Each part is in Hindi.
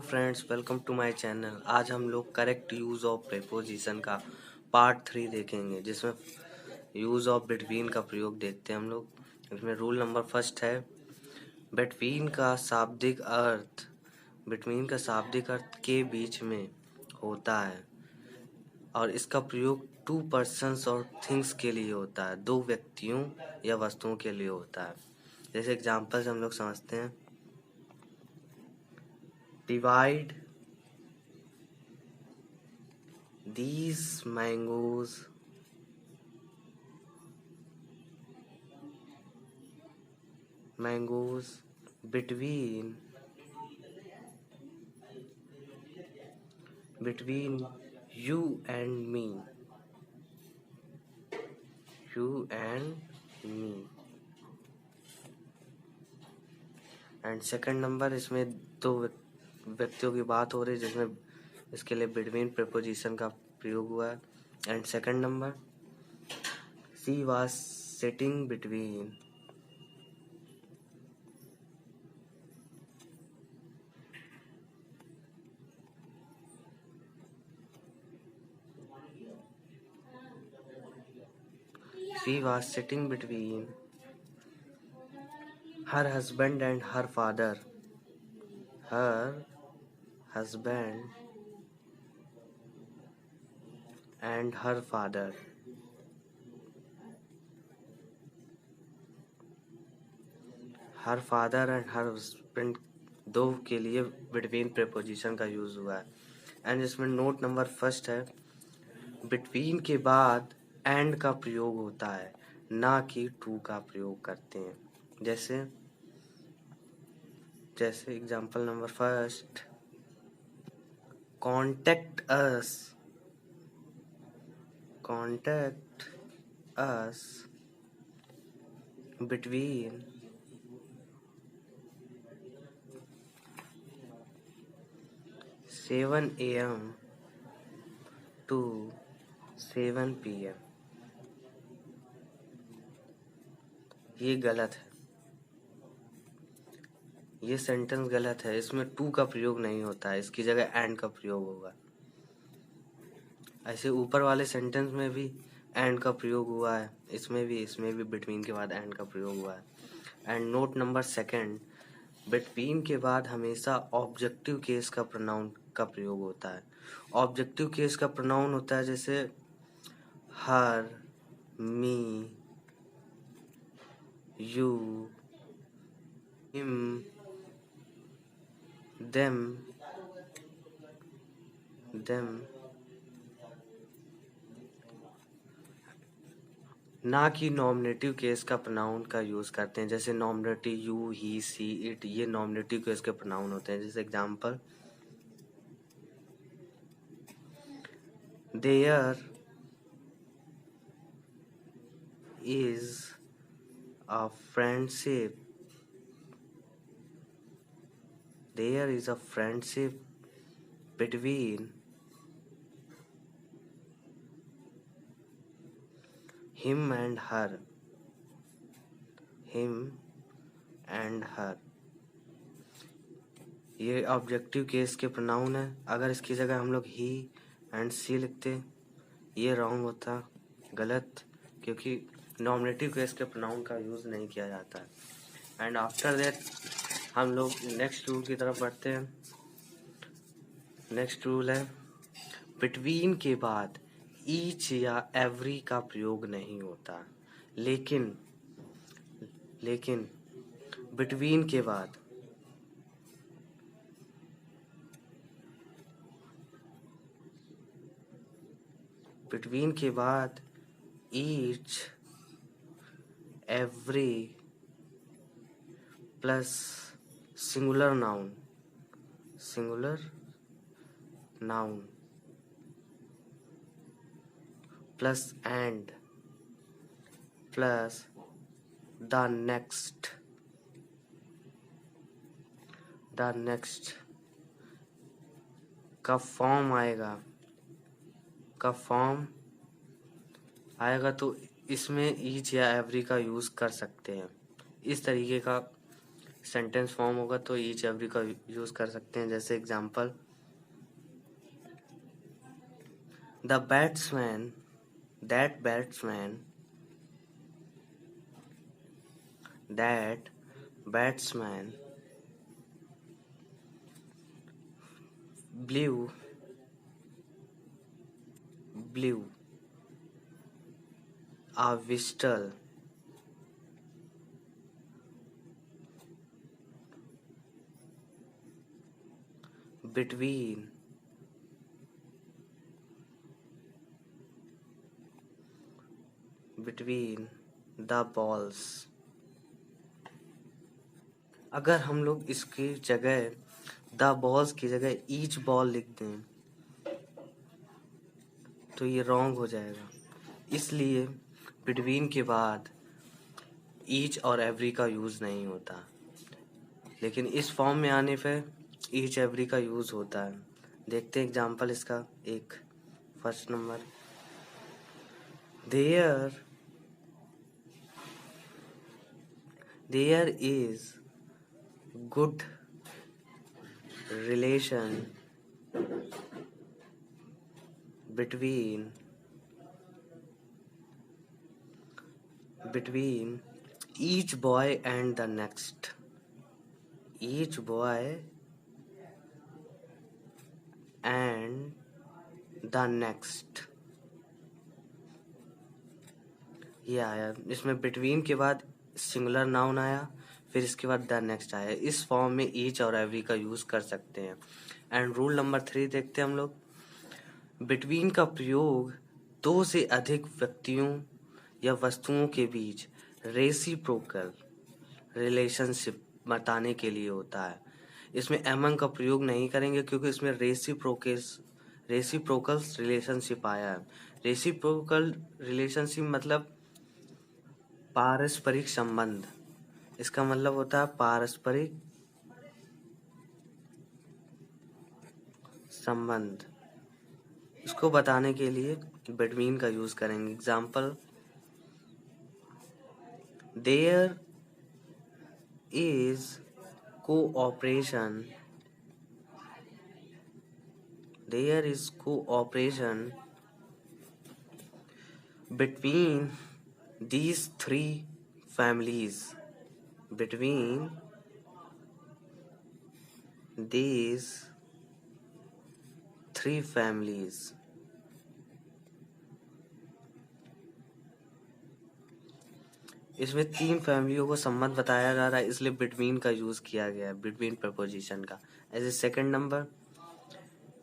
Friends, welcome to my channel. आज हम लोग करेक्ट यूज़ ऑफ प्रीपोजिशन का पार्ट 3 देखेंगे, जिसमें यूज़ ऑफ बिटवीन का प्रयोग देखते हैं हम लोग। इसमें रूल नंबर फर्स्ट है, बिटवीन का शाब्दिक अर्थ के बीच में होता है और इसका प्रयोग टू पर्सन्स और थिंग्स के लिए होता है, दो व्यक्तियों या वस्तुओं के लिए होता है। जैसे एग्जाम्पल से हम लोग समझते हैं, divide these mangoes between you and me. And second number, इसमें दो व्यक्तियों की बात हो रही है, जिसमें इसके लिए बिटवीन प्रीपोजिशन का प्रयोग हुआ है। And second number, she was sitting between her husband and her father. Her husband and her father. Her father and her husband, दो के लिए बिटवीन प्रीपोजिशन का यूज हुआ है। एंड इसमें नोट नंबर फर्स्ट है, बिटवीन के बाद एंड का प्रयोग होता है, ना कि टू का प्रयोग करते हैं। जैसे example number first, contact us between 7 AM to 7 PM। ये गलत है, ये सेंटेंस गलत है। इसमें टू का प्रयोग नहीं होता है, इसकी जगह एंड का प्रयोग होगा। ऐसे ऊपर वाले सेंटेंस में भी एंड का प्रयोग हुआ है, इसमें भी बिटवीन के बाद एंड का प्रयोग हुआ है। And note number second, between के बाद हमेशा ऑब्जेक्टिव केस का प्रोनाउन का प्रयोग होता है। ऑब्जेक्टिव केस का प्रोनाउन होता है जैसे her, me, you, him, them, ना कि नॉमिनेटिव केस का प्रोनाउन का यूज करते हैं। जैसे nominative you, he, she, it, ये नॉमिनेटिव केस के प्रोनाउन होते हैं। जैसे example, there is a friendship between him and her। ये ऑब्जेक्टिव केस के प्रोनाउन है। अगर इसकी जगह हम लोग ही एंड सी लिखते, ये रॉन्ग होता, गलत, क्योंकि नॉमिनेटिव केस के प्रोनाउन का यूज नहीं किया जाता है। एंड आफ्टर दैट हम लोग नेक्स्ट रूल की तरफ बढ़ते हैं। नेक्स्ट रूल है, बिटवीन के बाद ईच या एवरी का प्रयोग नहीं होता, लेकिन बिटवीन के बाद each, every plus singular noun plus and plus the next का फॉर्म आएगा तो इसमें ईच या एवरी का यूज कर सकते हैं। इस तरीके का सेंटेंस फॉर्म होगा तो ईच एवरी का यूज कर सकते हैं। जैसे example, the batsman, that batsman, that batsman blew a whistle between the balls। अगर हम लोग इसकी जगह द बॉल्स की जगह ईच बॉल लिख दें तो ये रॉन्ग हो जाएगा, इसलिए बिटवीन के बाद ईच और एवरी का यूज़ नहीं होता, लेकिन इस फॉर्म में आने पे ईच एवरी का यूज़ होता है। देखते हैं एग्जांपल इसका एक। First number, there is good relation between each boy and the next, each boy and the next। ये आया, इसमें बिटवीन के बाद सिंगुलर नाउन आया, फिर इसके बाद द नेक्स्ट आया। इस फॉर्म में ईच और एवरी का यूज कर सकते हैं। एंड रूल नंबर 3 देखते हैं हम लोग। बिटवीन का प्रयोग दो से अधिक व्यक्तियों या वस्तुओं के बीच रेसिप्रोकल रिलेशनशिप बताने के लिए होता है। इसमें एमंग का प्रयोग नहीं करेंगे क्योंकि इसमें रेसिप्रोकल रिलेशनशिप आया है। रेसिप्रोकल रिलेशनशिप मतलब पारस्परिक संबंध, इसका मतलब होता है पारस्परिक संबंध। इसको बताने के लिए बिटवीन का यूज करेंगे। Example, there is cooperation, there is cooperation between these three families, between these three families। इसमें 3 फैमिलियों को संबंध बताया जा रहा है, इसलिए बिटवीन का यूज किया गया है, बिटवीन प्रपोजिशन का। As a second number,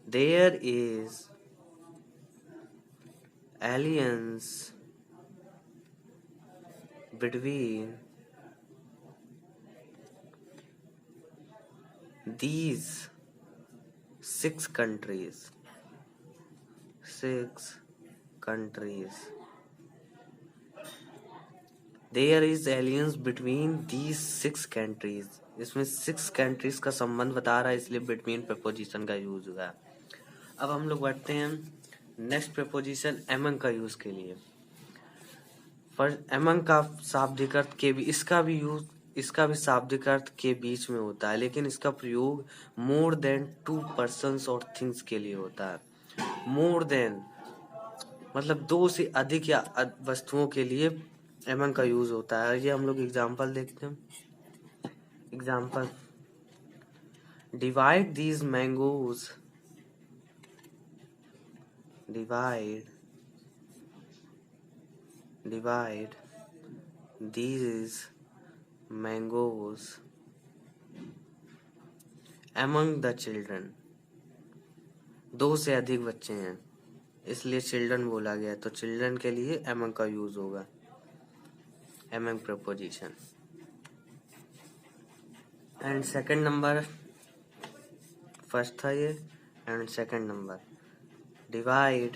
there is alliance between these 6 countries, 6 countries। There is alliance between these 6 countries। इसमें 6 countries का संबंध बता रहा है, इसलिए between प्रपोजिशन का यूज हुआ है। अब हम लोग बढ़ते हैं नेक्स्ट प्रपोजिशन एमंग का यूज के लिए। फर्स्ट, एमंग का शाब्दिक अर्थ के भी इसका भी शाब्दिक अर्थ के बीच में होता है, लेकिन इसका प्रयोग मोर देन 2 पर्सन्स और थिंग्स के लिए होता है। मोर देन मतलब 2 से अधिक या वस्तुओं के लिए एमंग का यूज होता है। ये हम लोग एग्जाम्पल देखते हैं। Example, divide these mangoes, divide these mangoes among the children। 2 से अधिक बच्चे हैं इसलिए चिल्ड्रन बोला गया, तो चिल्ड्रन के लिए among का यूज होगा, among preposition. And second number, first था ये, and second number, divide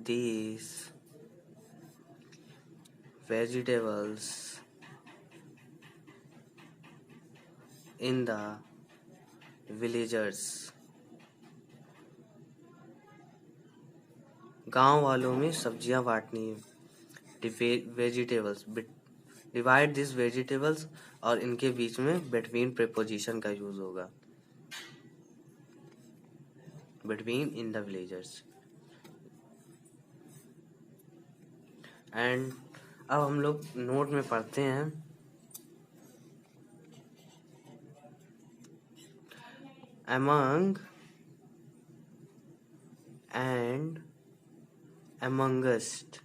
these vegetables in the villagers। गांव वालों में सब्जियां बांटनी है। वेजिटेबल्स, डिवाइड दिस वेजिटेबल्स, और इनके बीच में बिटवीन प्रीपोजिशन का यूज होगा, between in the villagers. And अब हम लोग नोट में पढ़ते हैं among and amongst,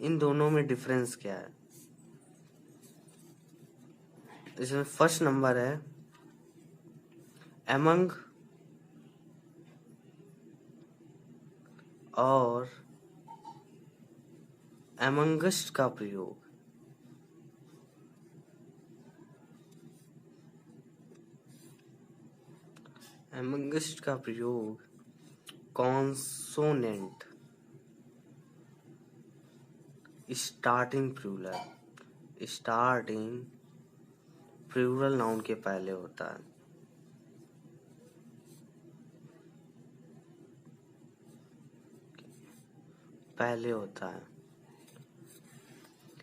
इन दोनों में डिफरेंस क्या है। इसमें फर्स्ट नंबर है among और amongst का प्रयोग amongst का प्रयोग कॉन्सोनेंट स्टार्टिंग प्लूरल नाउन के पहले होता है।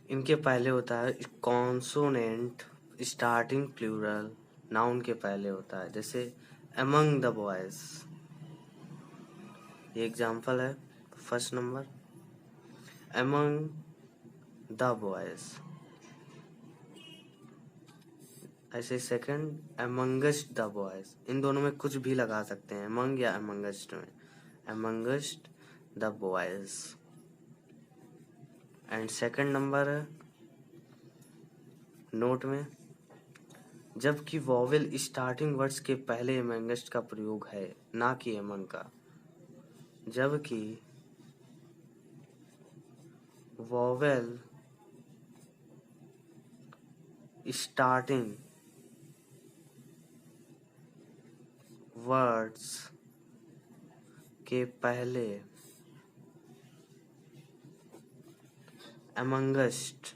इनके पहले होता है कॉन्सोनेंट स्टार्टिंग प्लूरल नाउन के पहले होता है। जैसे among द बॉयज, ये एग्जाम्पल है first number, among the boys. ऐसे सेकंड amongst द बॉयज, इन दोनों में कुछ भी लगा सकते हैं, among या amongst में, amongst the boys. And second number है नोट में, जबकि वॉवेल स्टार्टिंग वर्ड्स के पहले amongst का प्रयोग है, ना कि among का। जबकि वॉवेल स्टार्टिंग वर्ड्स के पहले amongst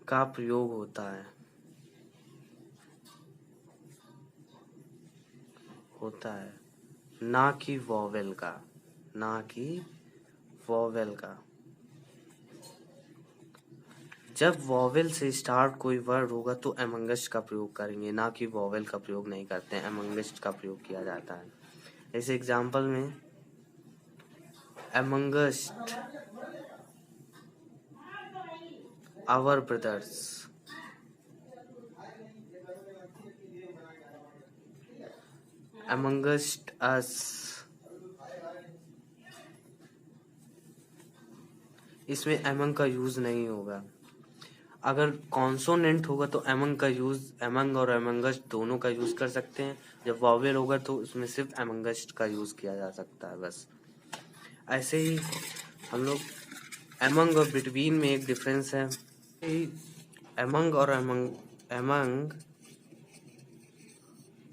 का प्रयोग होता है ना कि वॉवेल का। जब वॉवेल से स्टार्ट कोई वर्ड होगा तो amongst का प्रयोग करेंगे, ना कि वॉवेल का प्रयोग नहीं करते हैं, amongst का प्रयोग किया जाता है। इस एग्जाम्पल में amongst our brothers, amongst us, इसमें among का यूज नहीं होगा। अगर कॉन्सोनेंट होगा तो among का यूज, among और amongst दोनों का यूज कर सकते हैं। जब वॉवेल होगा तो उसमें सिर्फ amongst का यूज किया जा सकता है बस। ऐसे ही हम लोग among और बिटवीन में एक डिफरेंस है। among और among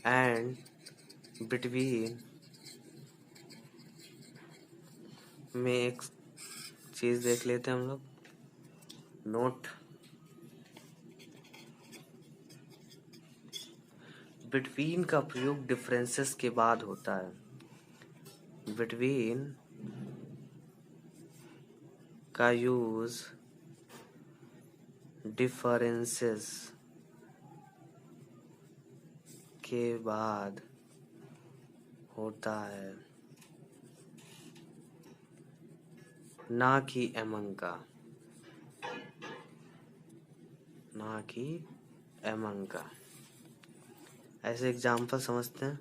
एंड बिटवीन में एक चीज देख लेते हैं हम लोग, नोट। बिटवीन का प्रयोग डिफरेंसेस के बाद होता है। बिटवीन का यूज डिफरेंसेस के बाद होता है, ना कि among का। ऐसे एग्जाम्पल समझते हैं।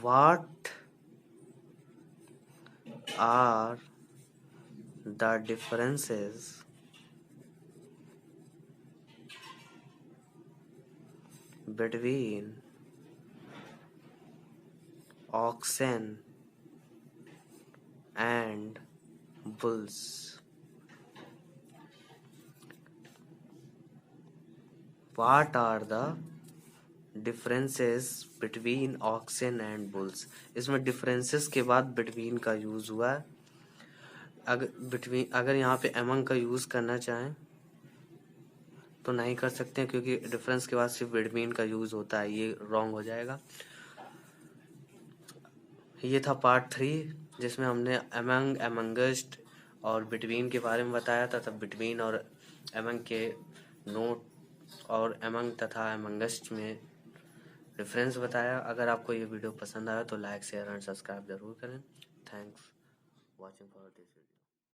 What are the differences between oxen and bulls? What are the differences between oxen and bulls? इसमें differences के बाद between का यूज हुआ है। अगर यहाँ पे among का यूज करना चाहें तो नहीं कर सकते हैं, क्योंकि डिफरेंस के बाद सिर्फ बिटवीन का यूज़ होता है, ये रॉन्ग हो जाएगा। ये था पार्ट 3 जिसमें हमने अमंग, अमंगस्ट और बिटवीन के बारे में बताया था। तब बिटवीन और अमंग के नोट और अमंग तथा अमंगस्ट में डिफरेंस बताया। अगर आपको ये वीडियो पसंद आया तो लाइक, शेयर एंड सब्सक्राइब जरूर करें। Thanks watching for this video.